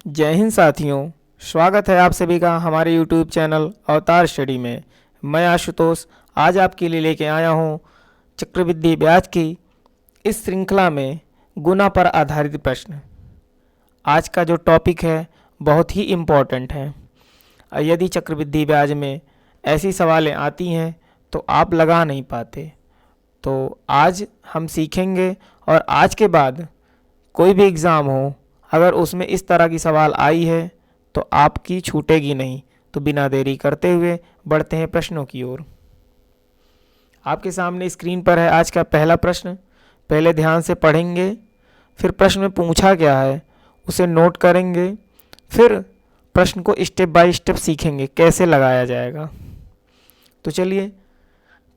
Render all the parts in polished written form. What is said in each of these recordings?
जय हिंद साथियों, स्वागत है आप सभी का हमारे YouTube चैनल अवतार स्टडी में। मैं आशुतोष आज आपके लिए लेके आया हूँ चक्रवृद्धि ब्याज की इस श्रृंखला में गुना पर आधारित प्रश्न। आज का जो टॉपिक है बहुत ही इम्पोर्टेंट है। यदि चक्रवृद्धि ब्याज में ऐसी सवालें आती हैं तो आप लगा नहीं पाते, तो आज हम सीखेंगे और आज के बाद कोई भी एग्ज़ाम हो, अगर उसमें इस तरह की सवाल आई है तो आपकी छूटेगी नहीं। तो बिना देरी करते हुए बढ़ते हैं प्रश्नों की ओर। आपके सामने स्क्रीन पर है आज का पहला प्रश्न। पहले ध्यान से पढ़ेंगे, फिर प्रश्न में पूछा क्या है उसे नोट करेंगे, फिर प्रश्न को स्टेप बाय स्टेप सीखेंगे कैसे लगाया जाएगा। तो चलिए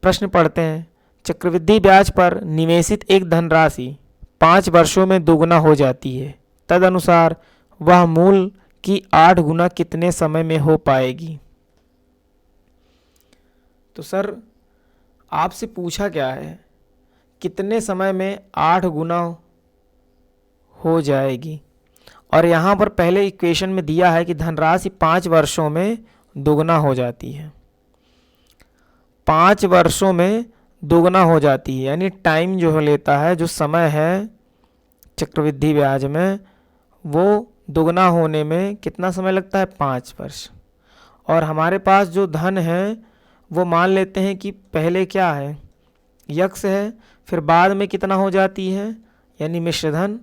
प्रश्न पढ़ते हैं। चक्रवृद्धि ब्याज पर निवेशित एक धनराशि 5 वर्षों में दोगुना हो जाती है, तदनुसार वह मूल की 8 गुना कितने समय में हो पाएगी। तो सर आपसे पूछा क्या है, कितने समय में 8 गुना हो जाएगी, और यहाँ पर पहले इक्वेशन में दिया है कि धनराशि 5 वर्षों में दोगुना हो जाती है। 5 वर्षों में दोगुना हो जाती है, यानी टाइम जो लेता है, जो समय है चक्रवृद्धि ब्याज में, वो दोगुना होने में कितना समय लगता है, 5 वर्ष। और हमारे पास जो धन है वो मान लेते हैं कि पहले क्या है, यक्स है, फिर बाद में कितना हो जाती है, यानी मिश्र धन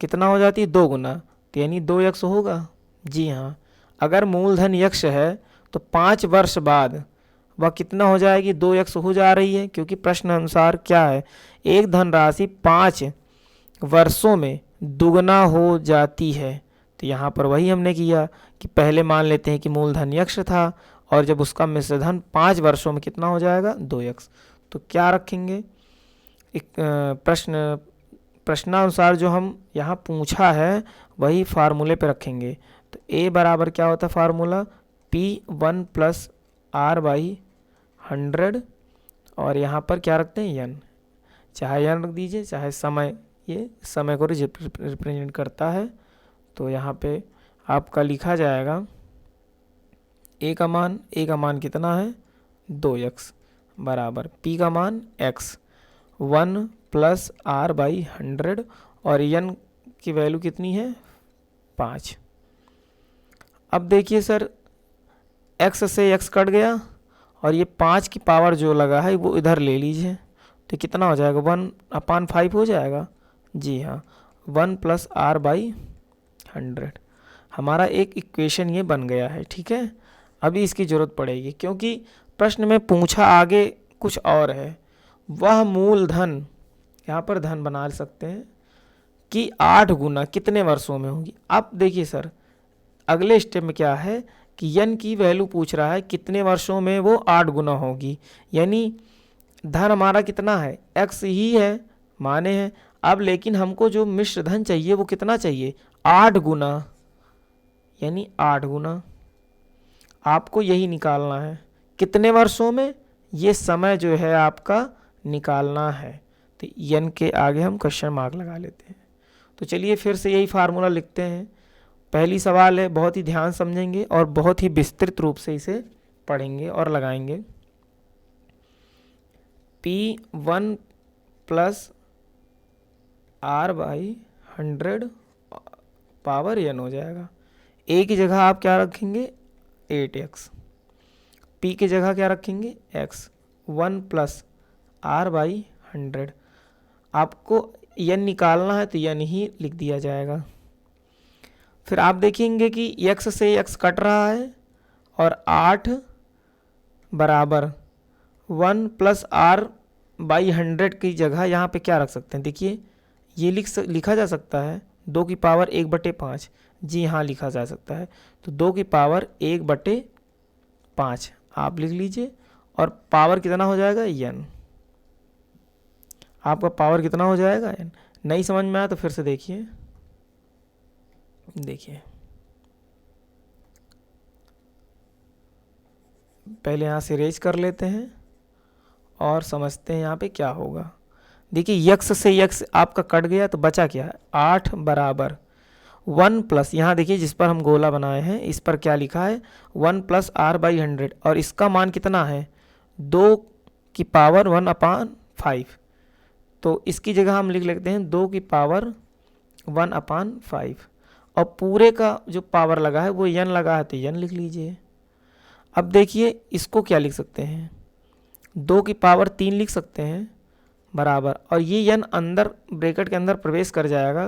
कितना हो जाती है, 2 गुना, तो यानी 2 यक्स होगा। जी हाँ, अगर मूलधन यक्स है तो 5 वर्ष बाद वह कितना हो जाएगी, 2 यक्स हो जा रही है, क्योंकि प्रश्न अनुसार क्या है, एक धनराशि 5 वर्षों में दुगना हो जाती है। तो यहाँ पर वही हमने किया कि पहले मान लेते हैं कि मूलधन यक्स था, और जब उसका मिश्रधन 5 वर्षों में कितना हो जाएगा, 2 यक्स। तो क्या रखेंगे, एक प्रश्नानुसार जो हम यहाँ पूछा है वही फार्मूले पे रखेंगे। तो ए बराबर क्या होता है फार्मूला, P1 + R/100, और यहाँ पर क्या रखते हैं, यन, चाहे यन रख दीजिए चाहे समय, ये समय को रिप्रेजेंट करता है। तो यहाँ पे आपका लिखा जाएगा ए का मान कितना है, 2 यक्स, बराबर पी का मान x, 1 + R/100, और यन की वैल्यू कितनी है, 5। अब देखिए सर, x से x कट गया और ये 5 की पावर जो लगा है वो इधर ले लीजिए, तो कितना हो जाएगा, 1/5 हो जाएगा। जी हाँ, 1 + R/100 हमारा एक इक्वेशन ये बन गया है। ठीक है, अभी इसकी ज़रूरत पड़ेगी क्योंकि प्रश्न में पूछा आगे कुछ और है। वह मूलधन, यहाँ पर धन बना सकते हैं, कि 8 गुना कितने वर्षों में होगी। अब देखिए सर, अगले स्टेप में क्या है कि यन की वैल्यू पूछ रहा है कितने वर्षों में वो 8 गुना होगी, यानी धन हमारा कितना है, x ही है, माने हैं। अब लेकिन हमको जो मिश्र धन चाहिए वो कितना चाहिए, 8 गुना, यानी 8 गुना। आपको यही निकालना है कितने वर्षों में, ये समय जो है आपका निकालना है। तो यन के आगे हम क्वेश्चन मार्क लगा लेते हैं। तो चलिए फिर से यही फार्मूला लिखते हैं। पहली सवाल है, बहुत ही ध्यान समझेंगे और बहुत ही विस्तृत रूप से इसे पढ़ेंगे और लगाएंगे। P1 + R/100 पावर n हो जाएगा। a की जगह आप क्या रखेंगे, 8x, p की जगह क्या रखेंगे, x, 1 + R/100। आपको n निकालना है तो n ही लिख दिया जाएगा। फिर आप देखेंगे कि x से x कट रहा है और 8 बराबर 1 + R/100 की जगह यहाँ पे क्या रख सकते हैं, देखिए ये लिखा जा सकता है 2 की पावर 1/5। जी हाँ, लिखा जा सकता है। तो 2 की पावर 1/5 आप लिख लीजिए, और पावर कितना हो जाएगा, n। आपका पावर कितना हो जाएगा, n। नहीं समझ में आया तो फिर से देखिए, पहले यहाँ से रेज कर लेते हैं और समझते हैं यहाँ पे क्या होगा। देखिए यक्स से यक्स आपका कट गया तो बचा क्या है, 8 बराबर 1 प्लस, यहाँ देखिए जिस पर हम गोला बनाए हैं इस पर क्या लिखा है 1 प्लस r/100 और इसका मान कितना है 2 की पावर 1/5। तो इसकी जगह हम लिख लेते हैं 2 की पावर 1/5 और पूरे का जो पावर लगा है वो n लगा है तो n लिख लीजिए। अब देखिए इसको क्या लिख सकते हैं 2 की पावर 3 लिख सकते हैं बराबर, और ये n अंदर ब्रैकेट के अंदर प्रवेश कर जाएगा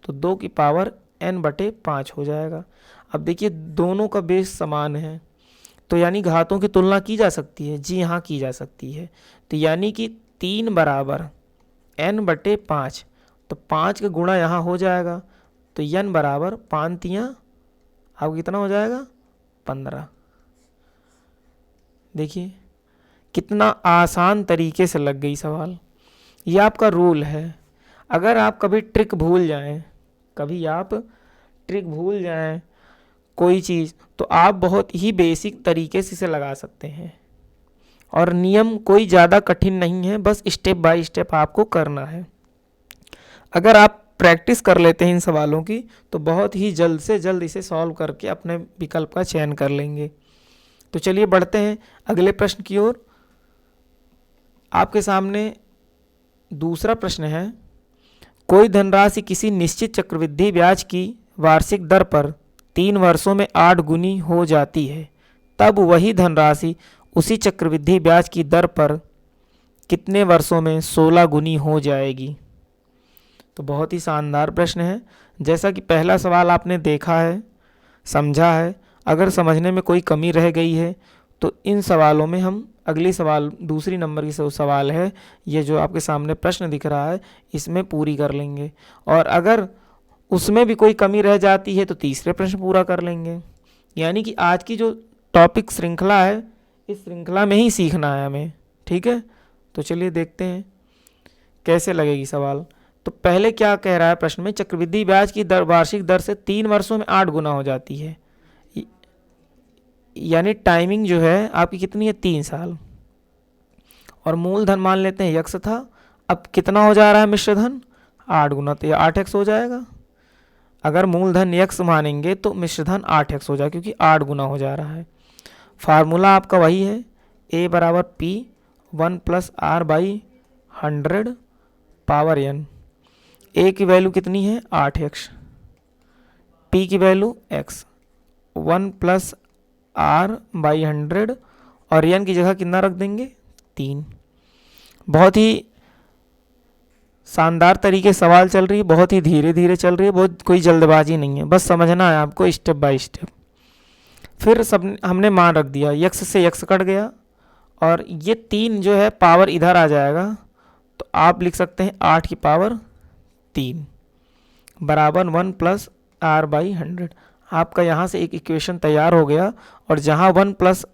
तो 2 की पावर n/5 हो जाएगा। अब देखिए दोनों का बेस समान है तो यानी घातों की तुलना की जा सकती है, जी हाँ की जा सकती है। तो यानी कि 3 बराबर n/5, तो 5 का गुणा यहाँ हो जाएगा तो n बराबर 5 तियाँ अब कितना हो जाएगा 15। देखिए कितना आसान तरीके से लग गई सवाल। ये आपका रूल है, अगर आप कभी ट्रिक भूल जाएं, कोई चीज़, तो आप बहुत ही बेसिक तरीके से इसे लगा सकते हैं और नियम कोई ज़्यादा कठिन नहीं है, बस स्टेप बाय स्टेप आपको करना है। अगर आप प्रैक्टिस कर लेते हैं इन सवालों की तो बहुत ही जल्द से जल्द इसे सॉल्व करके अपने विकल्प का चयन कर लेंगे। तो चलिए बढ़ते हैं अगले प्रश्न की ओर। आपके सामने दूसरा प्रश्न है, कोई धनराशि किसी निश्चित चक्रवृद्धि ब्याज की वार्षिक दर पर 3 वर्षों में 8 गुनी हो जाती है, तब वही धनराशि उसी चक्रवृद्धि ब्याज की दर पर कितने वर्षों में 16 गुनी हो जाएगी। तो बहुत ही शानदार प्रश्न है। जैसा कि पहला सवाल आपने देखा है, समझा है, अगर समझने में कोई कमी रह गई है तो इन सवालों में हम अगली सवाल दूसरी नंबर की सवाल है, ये जो आपके सामने प्रश्न दिख रहा है इसमें पूरी कर लेंगे, और अगर उसमें भी कोई कमी रह जाती है तो तीसरे प्रश्न पूरा कर लेंगे। यानी कि आज की जो टॉपिक श्रृंखला है इस श्रृंखला में ही सीखना है हमें, ठीक है। तो चलिए देखते हैं कैसे लगेगी सवाल। तो पहले क्या कह रहा है प्रश्न में, चक्रवृद्धि ब्याज की दर वार्षिक दर से 3 वर्षों में 8 गुना हो जाती है, यानी टाइमिंग जो है आपकी कितनी है 3 साल, और मूलधन मान लेते हैं यक्स था। अब कितना हो जा रहा है मिश्रधन 8 गुना, तो ये 8x हो जाएगा। अगर मूलधन यक्स मानेंगे तो मिश्रधन 8x हो जाएगा क्योंकि 8 गुना हो जा रहा है। फार्मूला आपका वही है, a बराबर p 1 plus r/100 power n। a की वैल्यू कितनी है 8x, p की वैल्यू x, 1 प्लस r/100 और n की जगह कितना रख देंगे 3। बहुत ही शानदार तरीके सवाल चल रही है, बहुत ही धीरे धीरे चल रही है, बहुत कोई जल्दबाजी नहीं है, बस समझना है आपको स्टेप बाय स्टेप। फिर सब हमने मान रख दिया, यक्स से यक्स कट गया और ये 3 जो है पावर इधर आ जाएगा, तो आप लिख सकते हैं 8 की पावर 3 बराबर 1 प्लस r/100। आपका यहाँ से एक इक्वेशन तैयार हो गया, और जहाँ 1 प्लस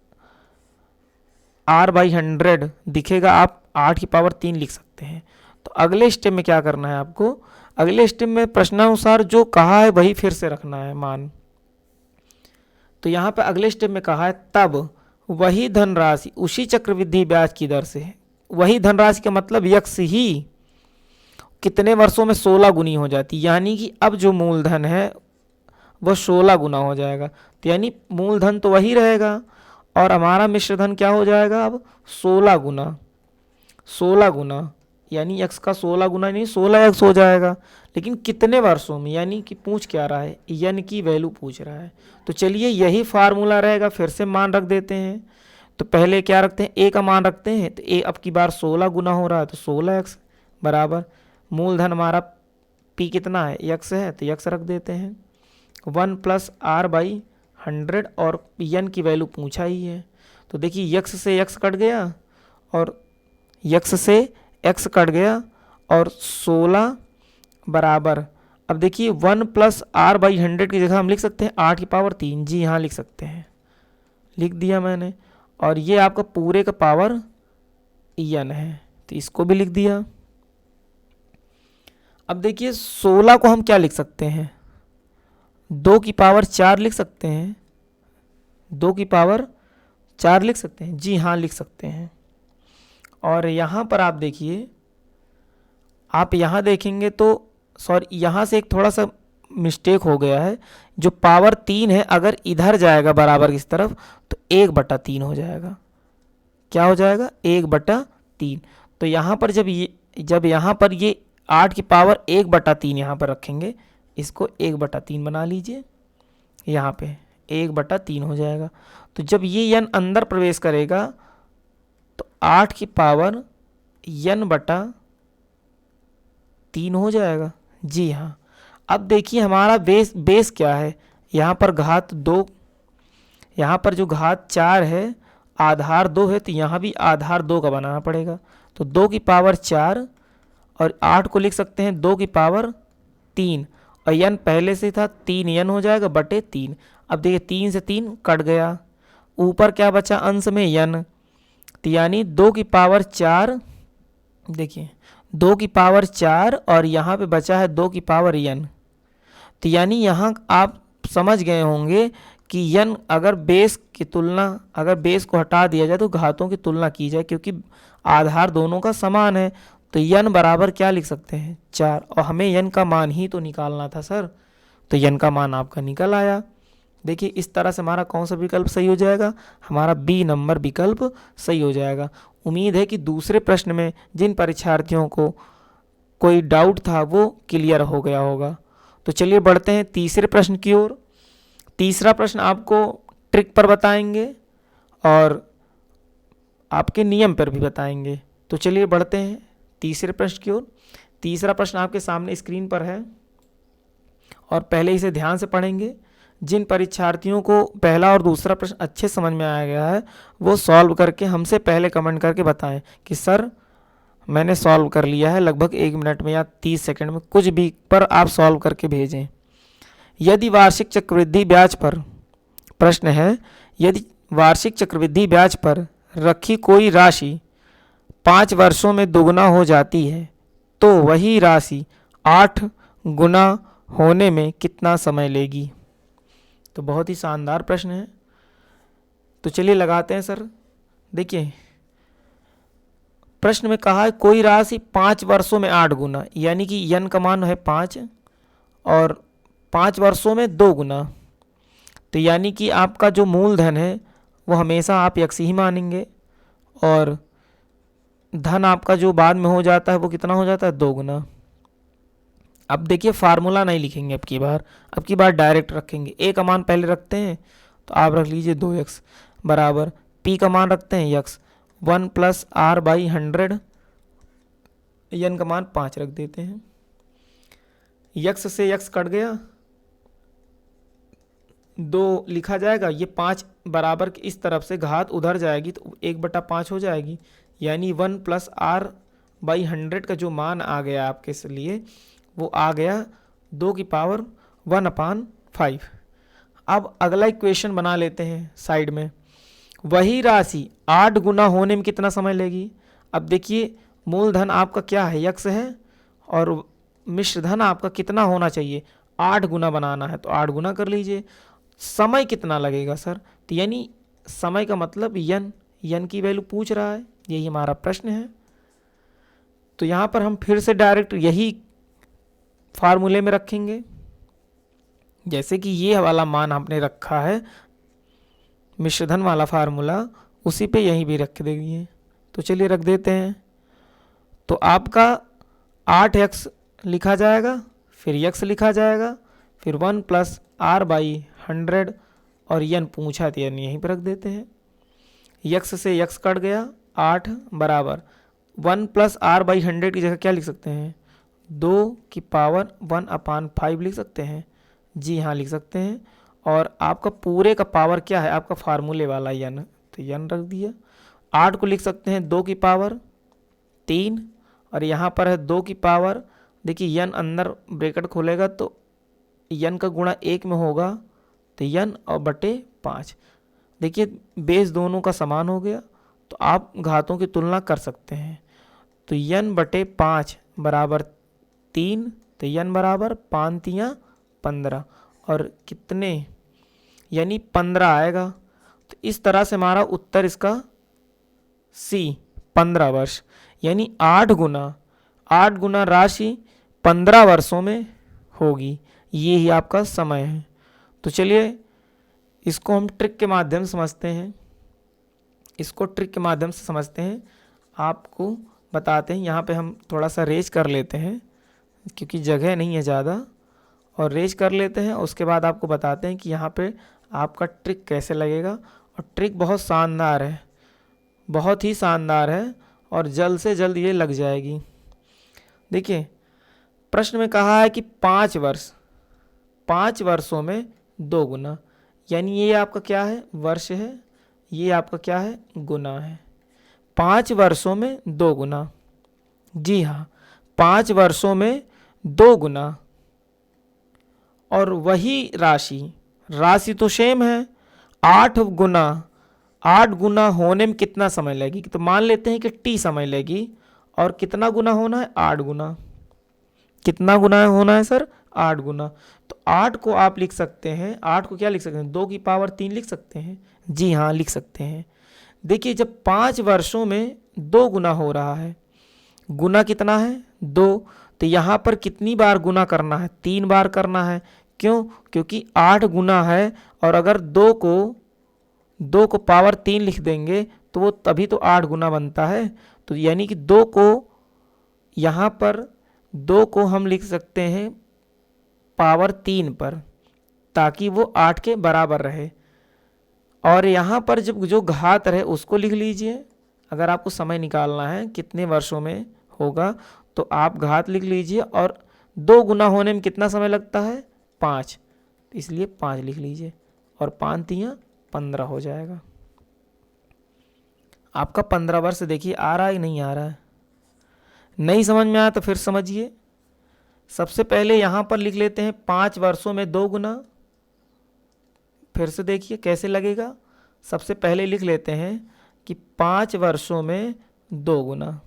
r/100 दिखेगा आप 8 की पावर 3 लिख सकते हैं। तो अगले स्टेप में क्या करना है आपको, अगले स्टेप में प्रश्नानुसार जो कहा है वही फिर से रखना है मान। तो यहाँ पे अगले स्टेप में कहा है तब वही धनराशि उसी चक्रवृद्धि ब्याज की दर से, वही धनराशि का मतलब यक्स ही कितने वर्षों में 16 गुनी हो जाती, यानी कि अब जो मूलधन है वह 16 गुना हो जाएगा। तो यानी मूलधन तो वही रहेगा और हमारा मिश्रधन क्या हो जाएगा अब 16 गुना, 16 गुना यानी x का 16 गुना नहीं 16x हो जाएगा। लेकिन कितने वर्षों में, यानी कि पूछ क्या रहा है, n की वैल्यू पूछ रहा है। तो चलिए यही फार्मूला रहेगा, फिर से मान रख देते हैं। तो पहले क्या रखते हैं, a का मान रखते हैं, तो a अब की बार 16 गुना हो रहा है तो 16x बराबर मूलधन हमारा p कितना है x है तो x रख देते हैं 1 प्लस r/100 और n की वैल्यू पूछा ही है। तो देखिए x से x कट गया और x से x कट गया और 16 बराबर, अब देखिए 1 प्लस r/100 की जगह हम लिख सकते हैं 8 की पावर 3, जी हाँ लिख सकते हैं, लिख दिया मैंने। और ये आपका पूरे का पावर n है तो इसको भी लिख दिया। अब देखिए 16 को हम क्या लिख सकते हैं, 2 की पावर 4 लिख सकते हैं, 2 की पावर 4 लिख सकते हैं, जी हाँ लिख सकते हैं। और यहाँ पर आप देखिए, आप यहाँ देखेंगे तो सॉरी यहाँ से एक थोड़ा सा मिस्टेक हो गया है। जो पावर 3 है अगर इधर जाएगा बराबर की तरफ तो 1/3 हो जाएगा। क्या हो जाएगा? 1/3। तो यहाँ पर जब यहाँ पर ये 8 की पावर 1/3 यहाँ पर रखेंगे, इसको 1/3 बना लीजिए, यहाँ पे 1/3 हो जाएगा। तो जब ये n अंदर प्रवेश करेगा तो 8 की पावर n/3 हो जाएगा। जी हाँ। अब देखिए हमारा बेस क्या है, यहाँ पर घात 2, यहाँ पर जो घात 4 है, आधार 2 है, तो यहाँ भी आधार 2 का बनाना पड़ेगा। तो 2 की पावर 4 और 8 को लिख सकते हैं 2 की पावर 3, और n पहले से था 3n हो जाएगा बटे 3। अब देखिए 3 से 3 कट गया, ऊपर क्या बचा अंश में n, तो यानी 2 की पावर 4, देखिए 2 की पावर 4 और यहाँ पे बचा है 2 की पावर n। तो यानी यहाँ आप समझ गए होंगे कि n अगर बेस की तुलना, अगर बेस को हटा दिया जाए तो घातों की तुलना की जाए, क्योंकि आधार दोनों का समान है। तो n बराबर क्या लिख सकते हैं? 4, और हमें n का मान ही तो निकालना था सर, तो n का मान आपका निकल आया। देखिए इस तरह से हमारा कौन सा विकल्प सही हो जाएगा? हमारा बी नंबर विकल्प सही हो जाएगा। उम्मीद है कि दूसरे प्रश्न में जिन परीक्षार्थियों को कोई डाउट था वो क्लियर हो गया होगा। तो चलिए बढ़ते हैं तीसरे प्रश्न की ओर। तीसरा प्रश्न आपको ट्रिक पर बताएंगे और आपके नियम पर भी बताएंगे। तो चलिए बढ़ते हैं तीसरे प्रश्न की ओर। तीसरा प्रश्न आपके सामने स्क्रीन पर है और पहले इसे ध्यान से पढ़ेंगे। जिन परीक्षार्थियों को पहला और दूसरा प्रश्न अच्छे समझ में आ गया है वो सॉल्व करके हमसे पहले कमेंट करके बताएं कि सर मैंने सॉल्व कर लिया है, लगभग 1 मिनट में या 30 सेकंड में, कुछ भी पर आप सॉल्व करके भेजें। यदि वार्षिक चक्रवृद्धि ब्याज पर, प्रश्न है, यदि वार्षिक चक्रवृद्धि ब्याज पर रखी कोई राशि 5 वर्षों में दोगुना हो जाती है तो वही राशि 8 गुना होने में कितना समय लेगी? तो बहुत ही शानदार प्रश्न है। तो चलिए लगाते हैं सर। देखिए प्रश्न में कहा है कोई राशि 5 वर्षों में 8 गुना, यानी कि n का मान है 5 और 5 वर्षों में 2 गुना। तो यानी कि आपका जो मूलधन है वो हमेशा आप x ही मानेंगे, और धन आपका जो बाद में हो जाता है वो कितना हो जाता है? 2 गुना। अब देखिए फार्मूला नहीं लिखेंगे अब की बार डायरेक्ट रखेंगे। a का मान पहले रखते हैं, तो आप रख लीजिए 2x बराबर p का मान रखते हैं x, 1 + r/100, n का मान 5 रख देते हैं। x से x कट गया, 2 लिखा जाएगा, ये 5 बराबर इस तरफ से घात उधर जाएगी तो 1/5 हो जाएगी, यानी 1 + r/100 का जो मान आ गया आपके लिए वो आ गया 2 की पावर 1/5। अब अगला इक्वेशन बना लेते हैं साइड में। वही राशि 8 गुना होने में कितना समय लेगी? अब देखिए मूलधन आपका क्या है? x है, और मिश्रधन आपका कितना होना चाहिए? 8 गुना बनाना है, तो 8 गुना कर लीजिए। समय कितना लगेगा सर? तो यानी समय का मतलब n की वैल्यू पूछ रहा है, यही हमारा प्रश्न है। तो यहाँ पर हम फिर से डायरेक्ट यही फार्मूले में रखेंगे, जैसे कि ये वाला मान आपने रखा है मिश्रधन वाला फार्मूला, उसी पे यहीं भी रख देंगे। तो चलिए रख देते हैं। तो आपका 8x लिखा जाएगा, फिर x लिखा जाएगा, फिर 1 + r/100 और n पूछा तो n यहीं पर रख देते हैं। x से x कट गया, 8 बराबर 1 + r/100 की जगह क्या लिख सकते हैं? 2 की पावर 1/5 लिख सकते हैं। जी हाँ लिख सकते हैं। और आपका पूरे का पावर क्या है? आपका फार्मूले वाला n, तो n रख दिया। 8 को लिख सकते हैं 2 की पावर 3, और यहाँ पर है 2 की पावर, देखिए n अंदर ब्रैकेट खोलेगा तो n का गुणा 1 में होगा, तो n और बटे 5। देखिए बेस दोनों का समान हो गया, तो आप घातों की तुलना कर सकते हैं। तो n बटे 5 बराबर 3, तो n बराबर 5 × 3 = 15, और कितने, यानी 15 आएगा। तो इस तरह से हमारा उत्तर इसका C 15 वर्ष, यानी 8 गुना राशि 15 वर्षों में होगी, ये ही आपका समय है। तो चलिए इसको हम ट्रिक के माध्यम से समझते हैं, इसको ट्रिक के माध्यम से समझते हैं, आपको बताते हैं। यहाँ पे हम थोड़ा सा रेज कर लेते हैं क्योंकि जगह नहीं है ज़्यादा, और रेज कर लेते हैं। उसके बाद आपको बताते हैं कि यहाँ पे आपका ट्रिक कैसे लगेगा। और ट्रिक बहुत शानदार है, बहुत ही शानदार है, और जल्द से जल्द ये लग जाएगी। देखिए प्रश्न में कहा है कि 5 वर्ष, 5 वर्षों में 2 गुना, यानी ये आपका क्या है, वर्ष है, ये आपका क्या है, गुना है। 5 वर्षों में 2 गुना, जी हाँ 5 वर्षों में 2 गुना, और वही राशि, राशि तो सेम है, 8 गुना, 8 गुना होने में कितना समय लगेगी, तो मान लेते हैं कि t समय लेगी, और कितना गुना होना है, 8 गुना। कितना गुना होना है सर, 8 गुना। तो 8 को आप लिख सकते हैं, 8 को क्या लिख सकते हैं, 2 की पावर 3 लिख सकते हैं, जी हाँ लिख सकते हैं। देखिए जब 5 वर्षों में 2 गुना हो रहा है, गुना कितना है, 2, तो यहाँ पर कितनी बार गुना करना है, 3 बार करना है। क्यों, क्योंकि 8 गुना है, और अगर 2 को पावर 3 लिख देंगे तो वो तभी तो 8 गुना बनता है। तो यानी कि 2 को यहाँ पर 2 को हम लिख सकते हैं पावर 3 पर, ताकि वो 8 के बराबर रहे। और यहाँ पर जब जो घात रहे उसको लिख लीजिए। अगर आपको समय निकालना है कितने वर्षों में होगा, तो आप घात लिख लीजिए, और 2 गुना होने में कितना समय लगता है, 5, इसलिए 5 लिख लीजिए, और 5 तियाँ 15 हो जाएगा। आपका 15 वर्ष देखिए आ रहा है कि नहीं आ रहा है। नहीं समझ में आया तो फिर समझिए। सबसे पहले यहाँ पर लिख लेते हैं 5 वर्षों में 2 गुना। फिर से देखिए कैसे लगेगा। सबसे पहले लिख लेते हैं कि 5 वर्षों में 2 गुना,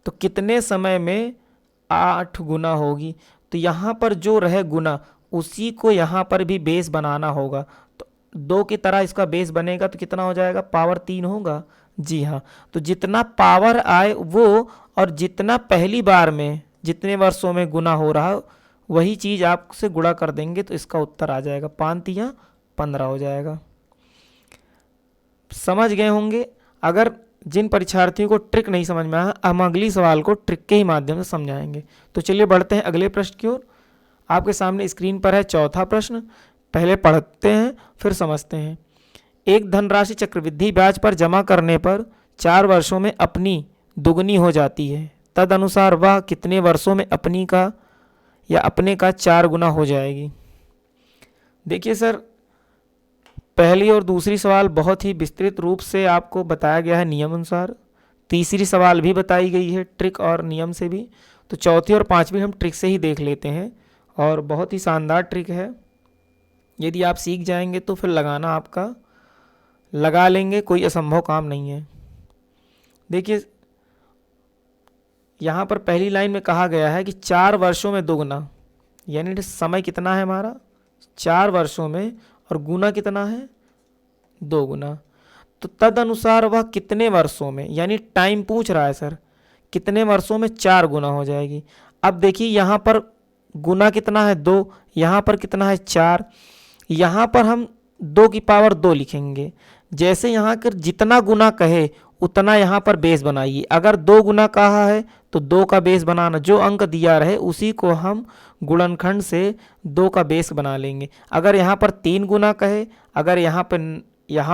तो कितने समय में 8 गुना होगी। तो यहाँ पर जो रहे गुना, उसी को यहाँ पर भी बेस बनाना होगा। तो 2 की तरह इसका बेस बनेगा, तो कितना हो जाएगा, पावर 3 होगा, जी हाँ। तो जितना पावर आए वो, और जितना पहली बार में जितने वर्षों में गुना हो रहा, वही चीज़ आपसे गुणा कर देंगे, तो इसका उत्तर आ जाएगा, 5 तियाँ 15 हो जाएगा। समझ गए होंगे। अगर जिन परीक्षार्थियों को ट्रिक नहीं समझ में आया, हम अगली सवाल को ट्रिक के ही माध्यम से समझाएंगे। तो चलिए बढ़ते हैं अगले प्रश्न की ओर। आपके सामने स्क्रीन पर है चौथा प्रश्न। पहले पढ़ते हैं फिर समझते हैं। एक धनराशि चक्रवृद्धि ब्याज पर जमा करने पर 4 वर्षों में अपनी दुगनी हो जाती है, तदनुसार वह कितने वर्षों में अपनी का या अपने का 4 गुना हो जाएगी। देखिए सर, पहली और दूसरी सवाल बहुत ही विस्तृत रूप से आपको बताया गया है नियम अनुसार। तीसरी सवाल भी बताई गई है ट्रिक और नियम से भी। तो चौथी और पांचवी हम ट्रिक से ही देख लेते हैं, और बहुत ही शानदार ट्रिक है। यदि आप सीख जाएंगे तो फिर लगाना आपका लगा लेंगे, कोई असंभव काम नहीं है। देखिए यहाँ पर पहली लाइन में कहा गया है कि 4 वर्षों में 2 गुना, यानी समय कितना है हमारा, 4 वर्षों में, और गुना कितना है, 2 गुना। तो तदनुसार वह कितने वर्षों में, यानी टाइम पूछ रहा है सर, कितने वर्षों में 4 गुना हो जाएगी। अब देखिए यहाँ पर गुना कितना है, 2, यहाँ पर कितना है, 4। यहाँ पर हम 2 की पावर 2 लिखेंगे। जैसे यहाँ कर जितना गुना कहे उतना यहाँ पर बेस बनाइए। अगर 2 गुना कहा है तो 2 का बेस बनाना, जो अंक दिया रहे उसी को हम गुणनखंड से 2 का बेस बना लेंगे। अगर यहाँ पर 3 गुना कहे, अगर यहाँ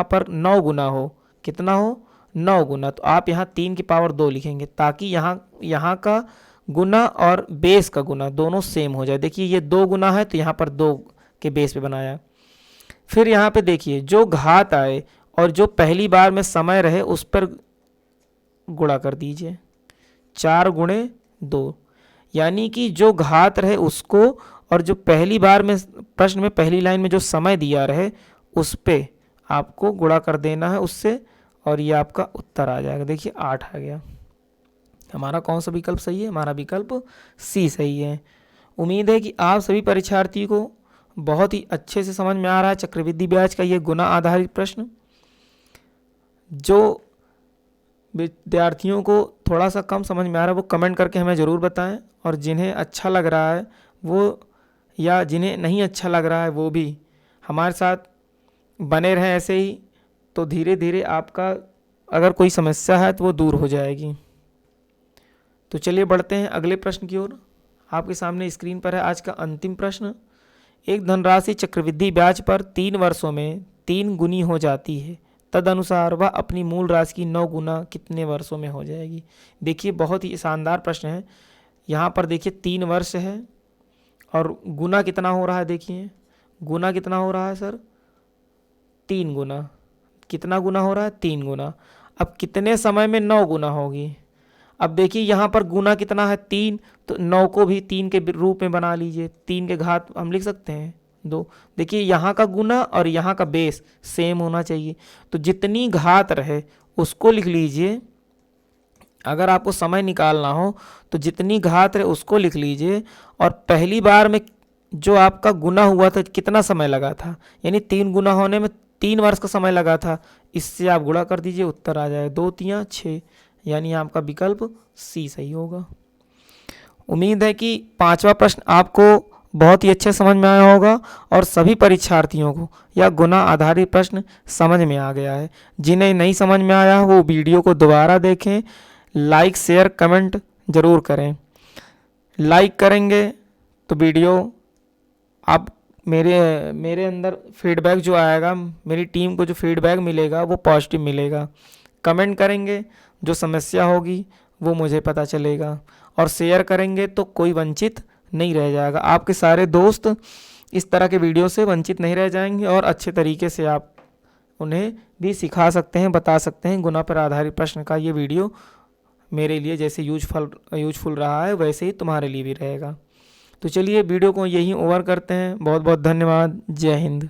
पर 9 गुना हो, कितना हो, 9 गुना, तो आप यहाँ 3 की पावर 2 लिखेंगे, ताकि यहाँ का गुना और बेस का गुना दोनों सेम हो जाए। देखिए ये 2 गुना है तो यहाँ पर 2 के बेस पे बनाया। फिर यहाँ पे देखिए जो घात आए और जो पहली बार में समय रहे उस पर गुणा कर दीजिए, 4 गुणे 2, यानी कि जो घात रहे उसको, और जो पहली बार में प्रश्न में पहली लाइन में जो समय दिया रहे उस पे आपको गुणा कर देना है उससे, और ये आपका उत्तर आ जाएगा। देखिए 8 आ गया। हमारा कौन सा विकल्प सही है, हमारा विकल्प सी सही है। उम्मीद है कि आप सभी परीक्षार्थी को बहुत ही अच्छे से समझ में आ रहा है चक्रवृद्धि ब्याज का ये गुना आधारित प्रश्न। जो विद्यार्थियों को थोड़ा सा कम समझ में आ रहा है वो कमेंट करके हमें ज़रूर बताएं, और जिन्हें अच्छा लग रहा है वो या जिन्हें नहीं अच्छा लग रहा है वो भी हमारे साथ बने रहें ऐसे ही, तो धीरे धीरे आपका अगर कोई समस्या है तो वो दूर हो जाएगी। तो चलिए बढ़ते हैं अगले प्रश्न की ओर। आपके सामने स्क्रीन पर है आज का अंतिम प्रश्न। एक धनराशि चक्रवृद्धि ब्याज पर 3 वर्षों में 3 गुनी हो जाती है, तदनुसार वह अपनी मूल राशि की 9 गुना कितने वर्षों में हो जाएगी। देखिए बहुत ही शानदार प्रश्न है। यहाँ पर देखिए 3 वर्ष है और गुना कितना हो रहा है, देखिए गुना कितना हो रहा है सर, 3 गुना। कितना गुना हो रहा है, 3 गुना। अब कितने समय में 9 गुना होगी। अब देखिए यहाँ पर गुना कितना है, 3, तो 9 को भी 3 के रूप में बना लीजिए। 3 के घात हम लिख सकते हैं 2। देखिए यहाँ का गुना और यहाँ का बेस सेम होना चाहिए, तो जितनी घात रहे उसको लिख लीजिए। अगर आपको समय निकालना हो तो जितनी घात रहे उसको लिख लीजिए, और पहली बार में जो आपका गुना हुआ था कितना समय लगा था, यानी 3 गुना होने में 3 वर्ष का समय लगा था। इससे आप गुणा कर दीजिए, उत्तर आ जाएगा 2 3 6, यानी आपका विकल्प सी सही होगा। उम्मीद है कि 5वां प्रश्न आपको बहुत ही अच्छे समझ में आया होगा और सभी परीक्षार्थियों को यह गुना आधारित प्रश्न समझ में आ गया है। जिन्हें नहीं समझ में आया वो वीडियो को दोबारा देखें, लाइक शेयर कमेंट ज़रूर करें। लाइक करेंगे तो वीडियो आप मेरे अंदर फीडबैक जो आएगा, मेरी टीम को जो फीडबैक मिलेगा वो पॉजिटिव मिलेगा। कमेंट करेंगे, जो समस्या होगी वो मुझे पता चलेगा, और शेयर करेंगे तो कोई वंचित नहीं रह जाएगा। आपके सारे दोस्त इस तरह के वीडियो से वंचित नहीं रह जाएंगे, और अच्छे तरीके से आप उन्हें भी सिखा सकते हैं, बता सकते हैं। गुना पर आधारित प्रश्न का ये वीडियो मेरे लिए जैसे यूजफुल रहा है वैसे ही तुम्हारे लिए भी रहेगा। तो चलिए वीडियो को यहीं ओवर करते हैं। बहुत बहुत धन्यवाद। जय हिंद।